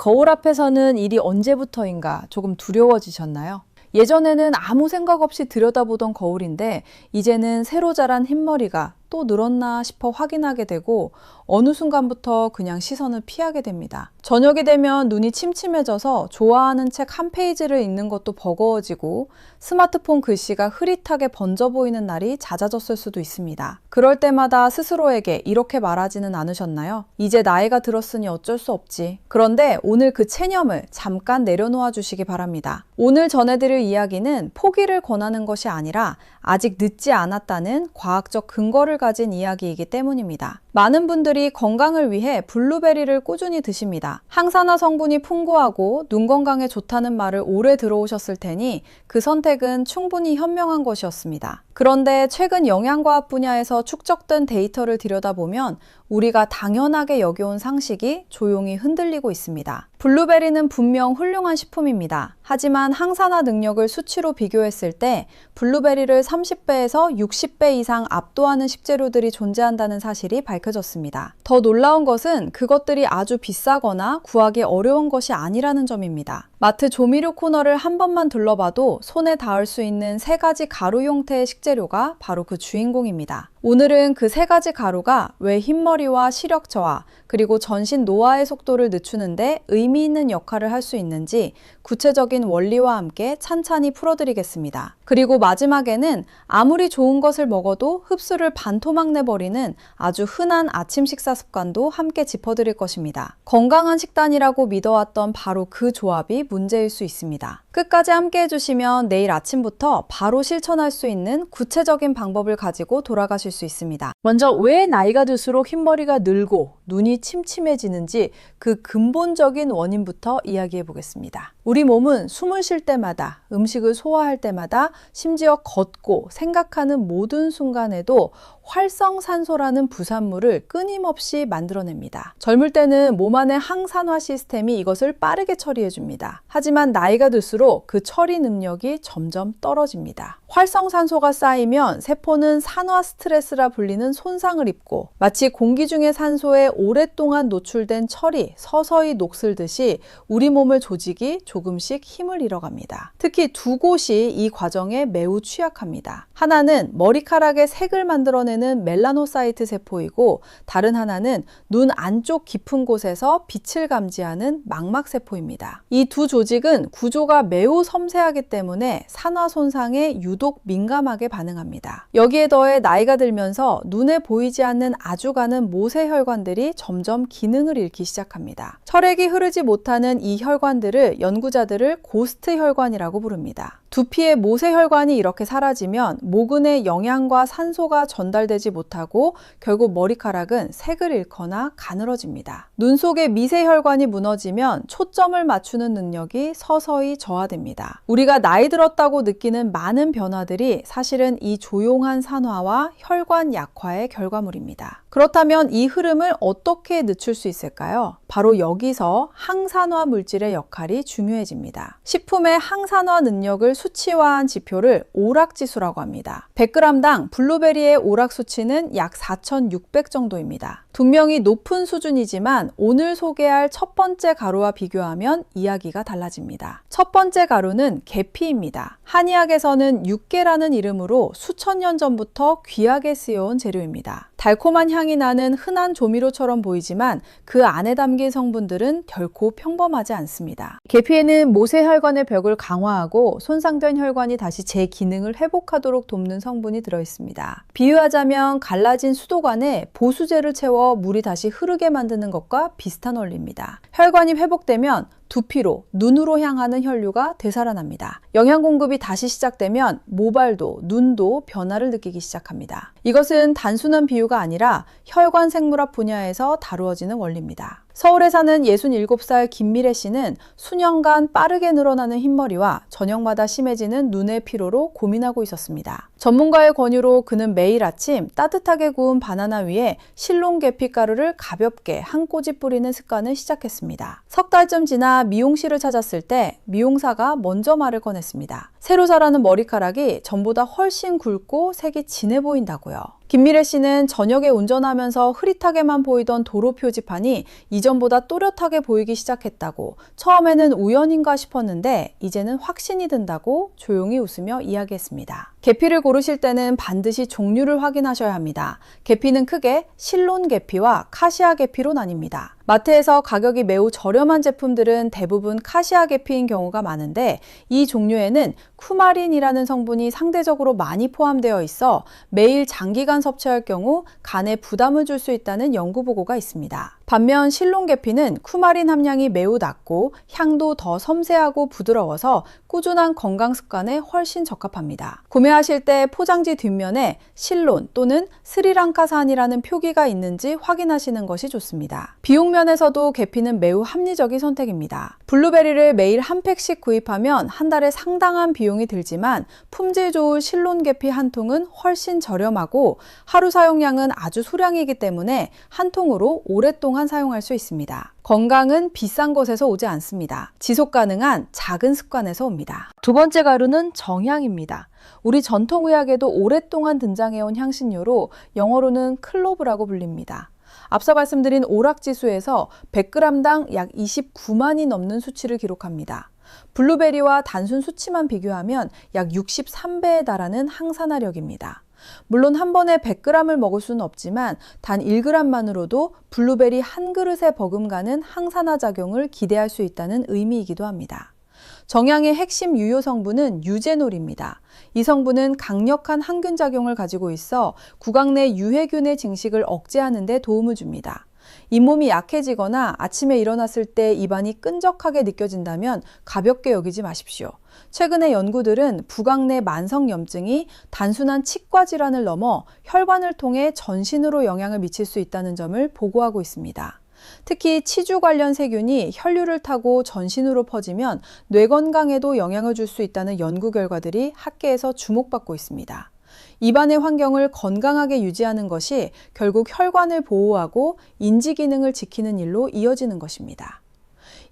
거울 앞에서는 일이 언제부터인가 조금 두려워지셨나요? 예전에는 아무 생각 없이 들여다보던 거울인데 이제는 새로 자란 흰머리가 또 늘었나 싶어 확인하게 되고 어느 순간부터 그냥 시선을 피하게 됩니다. 저녁이 되면 눈이 침침해져서 좋아하는 책 한 페이지를 읽는 것도 버거워지고 스마트폰 글씨가 흐릿하게 번져 보이는 날이 잦아졌을 수도 있습니다. 그럴 때마다 스스로에게 이렇게 말하지는 않으셨나요? 이제 나이가 들었으니 어쩔 수 없지. 그런데 오늘 그 체념을 잠깐 내려놓아 주시기 바랍니다. 오늘 전해드릴 이야기는 포기를 권하는 것이 아니라 아직 늦지 않았다는 과학적 근거를 가진 이야기이기 때문입니다. 많은 분들이 건강을 위해 블루베리를 꾸준히 드십니다. 항산화 성분이 풍부하고 눈 건강에 좋다는 말을 오래 들어오셨을 테니 그 선택은 충분히 현명한 것이었습니다. 그런데 최근 영양과학 분야에서 축적된 데이터를 들여다보면 우리가 당연하게 여겨온 상식이 조용히 흔들리고 있습니다. 블루베리는 분명 훌륭한 식품입니다. 하지만 항산화 능력을 수치로 비교했을 때 블루베리를 30배에서 60배 이상 압도하는 식재료들이 존재한다는 사실이 밝혀졌습니다. 더 놀라운 것은 그것들이 아주 비싸거나 구하기 어려운 것이 아니라는 점입니다. 마트 조미료 코너를 한 번만 둘러봐도 손에 닿을 수 있는 3가지 가루 형태의 식재료가 바로 그 주인공입니다. 오늘은 그 3가지 가루가 왜 흰머리와 시력 저하, 그리고 전신 노화의 속도를 늦추는데 의미 있는 역할을 할 수 있는지 구체적인 원리와 함께 찬찬히 풀어드리겠습니다. 그리고 마지막에는 아무리 좋은 것을 먹어도 흡수를 반토막 내버리는 아주 흔한 아침 식사 습관도 함께 짚어드릴 것입니다. 건강한 식단이라고 믿어왔던 바로 그 조합이 문제일 수 있습니다. 끝까지 함께 해주시면 내일 아침부터 바로 실천할 수 있는 구체적인 방법을 가지고 돌아가실 수 있습니다. 먼저 왜 나이가 들수록 흰머리가 늘고 눈이 침침해지는지 그 근본적인 원인부터 이야기해 보겠습니다. 우리 몸은 숨을 쉴 때마다, 음식을 소화할 때마다, 심지어 걷고 생각하는 모든 순간에도 활성산소라는 부산물을 끊임없이 만들어냅니다. 젊을 때는 몸 안의 항산화 시스템이 이것을 빠르게 처리해 줍니다. 하지만 나이가 들수록 그 처리 능력이 점점 떨어집니다. 활성산소가 쌓이면 세포는 산화 스트레스라 불리는 손상을 입고 마치 공기 중의 산소에 오랫동안 노출된 철이 서서히 녹슬듯이 우리 몸의 조직이 조금씩 힘을 잃어갑니다. 특히 2곳이 이 과정에 매우 취약합니다. 하나는 머리카락의 색을 만들어내는 멜라노사이트 세포이고 다른 하나는 눈 안쪽 깊은 곳에서 빛을 감지하는 망막세포입니다. 이 두 조직은 구조가 매우 섬세하기 때문에 산화 손상에 유독 민감하게 반응합니다. 여기에 더해 나이가 들면서 눈에 보이지 않는 아주 가는 모세혈관들이 점점 기능을 잃기 시작합니다. 혈액이 흐르지 못하는 이 혈관들을 연구자들을 고스트 혈관이라고 부릅니다. 두피의 모세혈관이 이렇게 사라지면 모근에 영양과 산소가 전달되지 못하고 결국 머리카락은 색을 잃거나 가늘어집니다. 눈 속의 미세혈관이 무너지면 초점을 맞추는 능력이 서서히 저하됩니다. 우리가 나이 들었다고 느끼는 많은 변화들이 사실은 이 조용한 산화와 혈관 약화의 결과물입니다. 그렇다면 이 흐름을 어떻게 늦출 수 있을까요? 바로 여기서 항산화 물질의 역할이 중요해집니다. 식품의 항산화 능력을 수치화한 지표를 오락지수라고 합니다. 100g당 블루베리의 오락 수치는 약 4,600 정도입니다. 분명히 높은 수준이지만 오늘 소개할 첫 번째 가루와 비교하면 이야기가 달라집니다. 첫 번째 가루는 계피입니다. 한의학에서는 육계라는 이름으로 수천 년 전부터 귀하게 쓰여온 재료입니다. 달콤한 향이 나는 흔한 조미료처럼 보이지만 그 안에 담긴 성분들은 결코 평범하지 않습니다. 계피에는 모세혈관의 벽을 강화하고 손상된 혈관이 다시 제 기능을 회복하도록 돕는 성분이 들어있습니다. 비유하자면 갈라진 수도관에 보수제를 채워 물이 다시 흐르게 만드는 것과 비슷한 원리입니다. 혈관이 회복되면 두피로, 눈으로 향하는 혈류가 되살아납니다. 영양 공급이 다시 시작되면 모발도, 눈도 변화를 느끼기 시작합니다. 이것은 단순한 비유가 아니라 혈관 생물학 분야에서 다루어지는 원리입니다. 서울에 사는 67살 김미래 씨는 수년간 빠르게 늘어나는 흰머리와 저녁마다 심해지는 눈의 피로로 고민하고 있었습니다. 전문가의 권유로 그는 매일 아침 따뜻하게 구운 바나나 위에 실론 계피가루를 가볍게 한 꼬집 뿌리는 습관을 시작했습니다. 석 달쯤 지나 미용실을 찾았을 때 미용사가 먼저 말을 꺼냈습니다. 새로 자라는 머리카락이 전보다 훨씬 굵고 색이 진해 보인다고요. 김미래 씨는 저녁에 운전하면서 흐릿하게만 보이던 도로 표지판이 이전보다 또렷하게 보이기 시작했다고, 처음에는 우연인가 싶었는데 이제는 확신이 든다고 조용히 웃으며 이야기했습니다. 계피를 고르실 때는 반드시 종류를 확인하셔야 합니다. 계피는 크게 실론 계피와 카시아 계피로 나뉩니다. 마트에서 가격이 매우 저렴한 제품들은 대부분 카시아 계피인 경우가 많은데, 이 종류에는 쿠마린이라는 성분이 상대적으로 많이 포함되어 있어 매일 장기간 섭취할 경우 간에 부담을 줄 수 있다는 연구 보고가 있습니다. 반면 실론 계피는 쿠마린 함량이 매우 낮고 향도 더 섬세하고 부드러워서 꾸준한 건강 습관에 훨씬 적합합니다. 구매하실 때 포장지 뒷면에 실론 또는 스리랑카산이라는 표기가 있는지 확인하시는 것이 좋습니다. 비용 면에서도 계피는 매우 합리적인 선택입니다. 블루베리를 매일 한 팩씩 구입하면 한 달에 상당한 비용이 들지만 품질 좋은 실론 계피 한 통은 훨씬 저렴하고 하루 사용량은 아주 소량이기 때문에 한 통으로 오랫동안 사용할 수 있습니다. 건강은 비싼 것에서 오지 않습니다. 지속 가능한 작은 습관에서 옵니다. 두 번째 가루는 정향입니다. 우리 전통의학에도 오랫동안 등장해온 향신료로 영어로는 클로브라고 불립니다. 앞서 말씀드린 오락지수에서 100g당 약 29만이 넘는 수치를 기록합니다. 블루베리와 단순 수치만 비교하면 약 63배에 달하는 항산화력입니다. 물론 한 번에 100g을 먹을 수는 없지만 단 1g만으로도 블루베리 한 그릇에 버금가는 항산화 작용을 기대할 수 있다는 의미이기도 합니다. 정향의 핵심 유효 성분은 유제놀입니다. 이 성분은 강력한 항균 작용을 가지고 있어 구강 내 유해균의 증식을 억제하는 데 도움을 줍니다. 잇몸이 약해지거나 아침에 일어났을 때 입안이 끈적하게 느껴진다면 가볍게 여기지 마십시오. 최근의 연구들은 부각 내 만성염증이 단순한 치과 질환을 넘어 혈관을 통해 전신으로 영향을 미칠 수 있다는 점을 보고하고 있습니다. 특히 치주 관련 세균이 혈류를 타고 전신으로 퍼지면 뇌 건강에도 영향을 줄 수 있다는 연구 결과들이 학계에서 주목받고 있습니다. 입안의 환경을 건강하게 유지하는 것이 결국 혈관을 보호하고 인지 기능을 지키는 일로 이어지는 것입니다.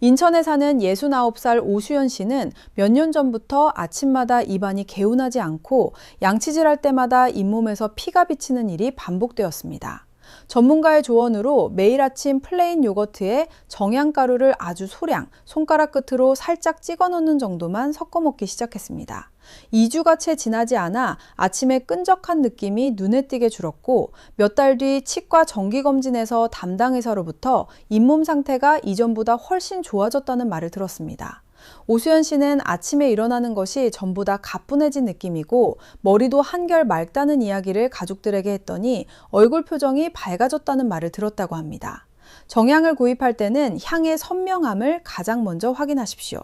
인천에 사는 69살 오수연 씨는 몇 년 전부터 아침마다 입안이 개운하지 않고 양치질할 때마다 잇몸에서 피가 비치는 일이 반복되었습니다. 전문가의 조언으로 매일 아침 플레인 요거트에 정향가루를 아주 소량, 손가락 끝으로 살짝 찍어 넣는 정도만 섞어 먹기 시작했습니다. 2주가 채 지나지 않아 아침에 끈적한 느낌이 눈에 띄게 줄었고 몇 달 뒤 치과 정기검진에서 담당 의사로부터 잇몸 상태가 이전보다 훨씬 좋아졌다는 말을 들었습니다. 오수연 씨는 아침에 일어나는 것이 전부 다 가뿐해진 느낌이고 머리도 한결 맑다는 이야기를 가족들에게 했더니 얼굴 표정이 밝아졌다는 말을 들었다고 합니다. 정향을 구입할 때는 향의 선명함을 가장 먼저 확인하십시오.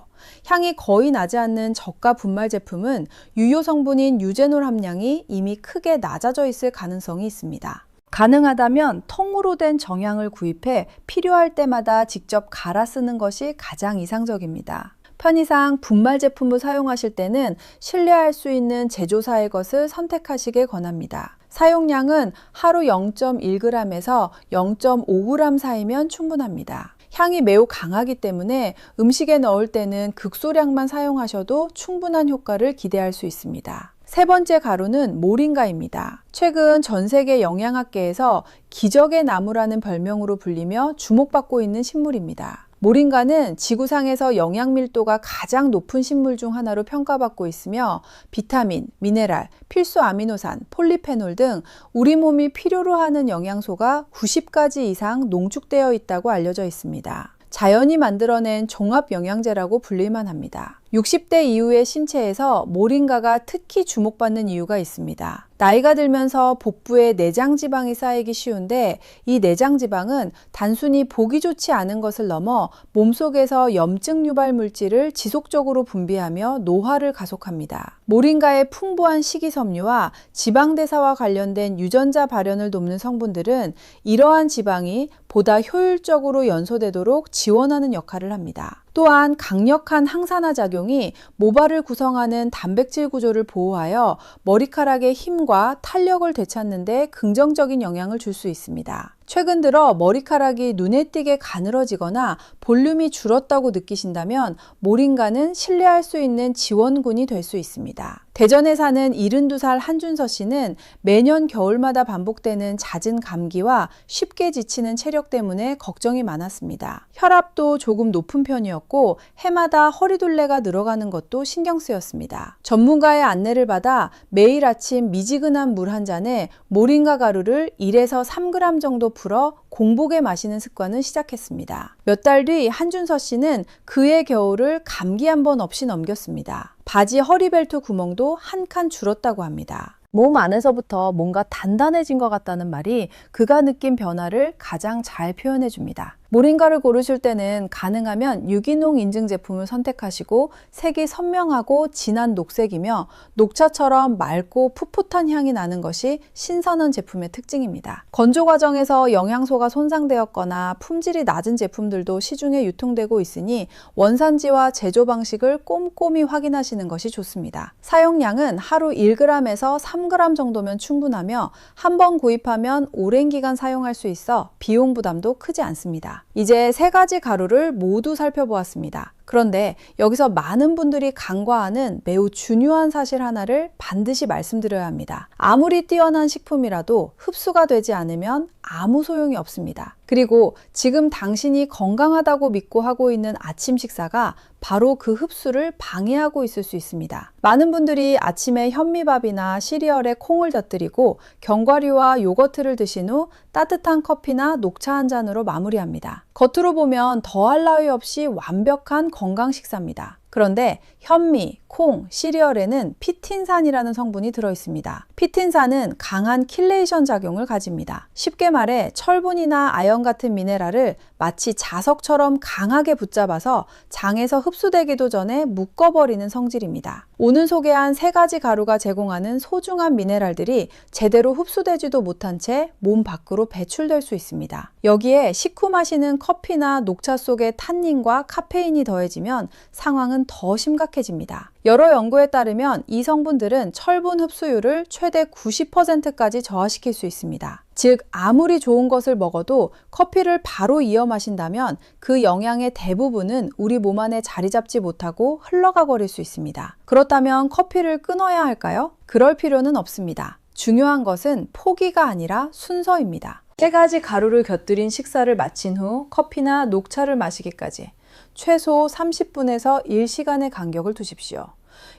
향이 거의 나지 않는 저가 분말 제품은 유효 성분인 유제놀 함량이 이미 크게 낮아져 있을 가능성이 있습니다. 가능하다면 통으로 된 정향을 구입해 필요할 때마다 직접 갈아 쓰는 것이 가장 이상적입니다. 편의상 분말 제품을 사용하실 때는 신뢰할 수 있는 제조사의 것을 선택하시길 권합니다. 사용량은 하루 0.1g에서 0.5g 사이면 충분합니다. 향이 매우 강하기 때문에 음식에 넣을 때는 극소량만 사용하셔도 충분한 효과를 기대할 수 있습니다. 세 번째 가루는 모링가입니다. 최근 전 세계 영양학계에서 기적의 나무라는 별명으로 불리며 주목받고 있는 식물입니다. 모링가는 지구상에서 영양 밀도가 가장 높은 식물 중 하나로 평가받고 있으며 비타민, 미네랄, 필수 아미노산, 폴리페놀 등 우리 몸이 필요로 하는 영양소가 90가지 이상 농축되어 있다고 알려져 있습니다. 자연이 만들어낸 종합 영양제라고 불릴만 합니다. 60대 이후의 신체에서 모링가가 특히 주목받는 이유가 있습니다. 나이가 들면서 복부에 내장 지방이 쌓이기 쉬운데 이 내장 지방은 단순히 보기 좋지 않은 것을 넘어 몸속에서 염증 유발 물질을 지속적으로 분비하며 노화를 가속합니다. 모링가의 풍부한 식이섬유와 지방대사와 관련된 유전자 발현을 돕는 성분들은 이러한 지방이 보다 효율적으로 연소되도록 지원하는 역할을 합니다. 또한 강력한 항산화 작용이 모발을 구성하는 단백질 구조를 보호하여 머리카락의 힘과 탄력을 되찾는 데 긍정적인 영향을 줄 수 있습니다. 최근 들어 머리카락이 눈에 띄게 가늘어지거나 볼륨이 줄었다고 느끼신다면 모링가는 신뢰할 수 있는 지원군이 될 수 있습니다. 대전에 사는 72살 한준서 씨는 매년 겨울마다 반복되는 잦은 감기와 쉽게 지치는 체력 때문에 걱정이 많았습니다. 혈압도 조금 높은 편이었고 해마다 허리둘레가 늘어가는 것도 신경 쓰였습니다. 전문가의 안내를 받아 매일 아침 미지근한 물 한 잔에 모링가 가루를 1에서 3g 정도 풀어 공복에 마시는 습관을 시작했습니다. 몇 달 뒤 한준서 씨는 그해 겨울을 감기 한 번 없이 넘겼습니다. 바지 허리벨트 구멍도 한 칸 줄었다고 합니다. 몸 안에서부터 뭔가 단단해진 것 같다는 말이 그가 느낀 변화를 가장 잘 표현해 줍니다. 모링가를 고르실 때는 가능하면 유기농 인증 제품을 선택하시고 색이 선명하고 진한 녹색이며 녹차처럼 맑고 풋풋한 향이 나는 것이 신선한 제품의 특징입니다. 건조 과정에서 영양소가 손상되었거나 품질이 낮은 제품들도 시중에 유통되고 있으니 원산지와 제조 방식을 꼼꼼히 확인하시는 것이 좋습니다. 사용량은 하루 1g에서 3g 정도면 충분하며 한 번 구입하면 오랜 기간 사용할 수 있어 비용 부담도 크지 않습니다. 이제 3가지 가루를 모두 살펴보았습니다. 그런데 여기서 많은 분들이 간과하는 매우 중요한 사실 하나를 반드시 말씀드려야 합니다. 아무리 뛰어난 식품이라도 흡수가 되지 않으면 아무 소용이 없습니다. 그리고 지금 당신이 건강하다고 믿고 하고 있는 아침 식사가 바로 그 흡수를 방해하고 있을 수 있습니다. 많은 분들이 아침에 현미밥이나 시리얼에 콩을 곁들이고 견과류와 요거트를 드신 후 따뜻한 커피나 녹차 한 잔으로 마무리합니다. 겉으로 보면 더할 나위 없이 완벽한 건강 식사입니다. 그런데 현미, 콩, 시리얼에는 피틴산이라는 성분이 들어있습니다. 피틴산은 강한 킬레이션 작용을 가집니다. 쉽게 말해 철분이나 아연 같은 미네랄을 마치 자석처럼 강하게 붙잡아서 장에서 흡수되기도 전에 묶어버리는 성질입니다. 오늘 소개한 3가지 가루가 제공하는 소중한 미네랄들이 제대로 흡수되지도 못한 채 몸 밖으로 배출될 수 있습니다. 여기에 식후 마시는 커피나 녹차 속에 탄닌과 카페인이 더해지면 상황은 더 심각해집니다. 여러 연구에 따르면 이 성분들은 철분 흡수율을 최대 90%까지 저하시킬 수 있습니다. 즉 아무리 좋은 것을 먹어도 커피를 바로 이어 마신다면 그 영양의 대부분은 우리 몸 안에 자리 잡지 못하고 흘러가 버릴 수 있습니다. 그렇다면 커피를 끊어야 할까요? 그럴 필요는 없습니다. 중요한 것은 포기가 아니라 순서입니다. 3가지 가루를 곁들인 식사를 마친 후 커피나 녹차를 마시기까지 최소 30분에서 1시간의 간격을 두십시오.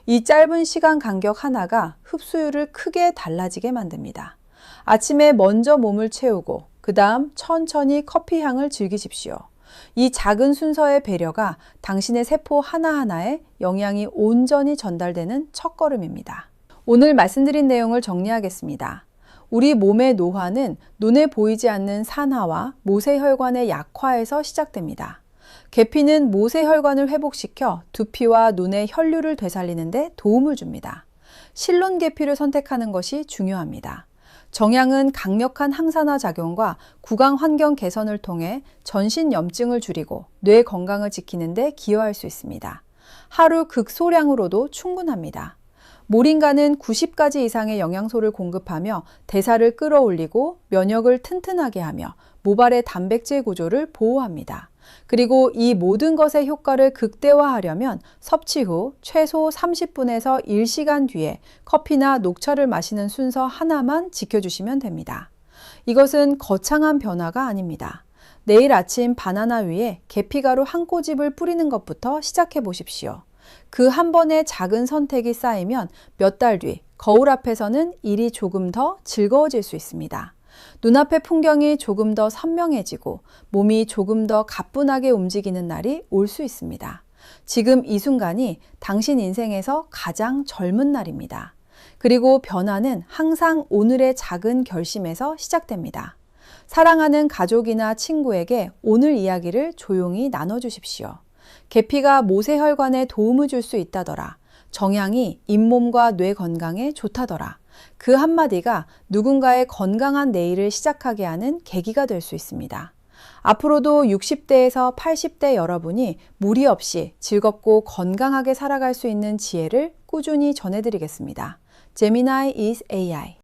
이 짧은 시간 간격 하나가 흡수율을 크게 달라지게 만듭니다. 아침에 먼저 몸을 채우고 그 다음 천천히 커피 향을 즐기십시오. 이 작은 순서의 배려가 당신의 세포 하나하나에 영양이 온전히 전달되는 첫걸음입니다. 오늘 말씀드린 내용을 정리하겠습니다. 우리 몸의 노화는 눈에 보이지 않는 산화와 모세혈관의 약화에서 시작됩니다. 계피는 모세혈관을 회복시켜 두피와 눈의 혈류를 되살리는 데 도움을 줍니다. 실론 계피를 선택하는 것이 중요합니다. 정향은 강력한 항산화 작용과 구강 환경 개선을 통해 전신 염증을 줄이고 뇌 건강을 지키는 데 기여할 수 있습니다. 하루 극소량으로도 충분합니다. 모링가는 90가지 이상의 영양소를 공급하며 대사를 끌어올리고 면역을 튼튼하게 하며 모발의 단백질 구조를 보호합니다. 그리고 이 모든 것의 효과를 극대화하려면 섭취 후 최소 30분에서 1시간 뒤에 커피나 녹차를 마시는 순서 하나만 지켜주시면 됩니다. 이것은 거창한 변화가 아닙니다. 내일 아침 바나나 위에 계피가루 한 꼬집을 뿌리는 것부터 시작해 보십시오. 그 한 번의 작은 선택이 쌓이면 몇 달 뒤 거울 앞에서는 일이 조금 더 즐거워질 수 있습니다. 눈앞의 풍경이 조금 더 선명해지고 몸이 조금 더 가뿐하게 움직이는 날이 올 수 있습니다. 지금 이 순간이 당신 인생에서 가장 젊은 날입니다. 그리고 변화는 항상 오늘의 작은 결심에서 시작됩니다. 사랑하는 가족이나 친구에게 오늘 이야기를 조용히 나눠주십시오. 계피가 모세혈관에 도움을 줄 수 있다더라. 정향이 잇몸과 뇌 건강에 좋다더라. 그 한마디가 누군가의 건강한 내일을 시작하게 하는 계기가 될 수 있습니다. 앞으로도 60대에서 80대 여러분이 무리 없이 즐겁고 건강하게 살아갈 수 있는 지혜를 꾸준히 전해드리겠습니다. Gemini is AI.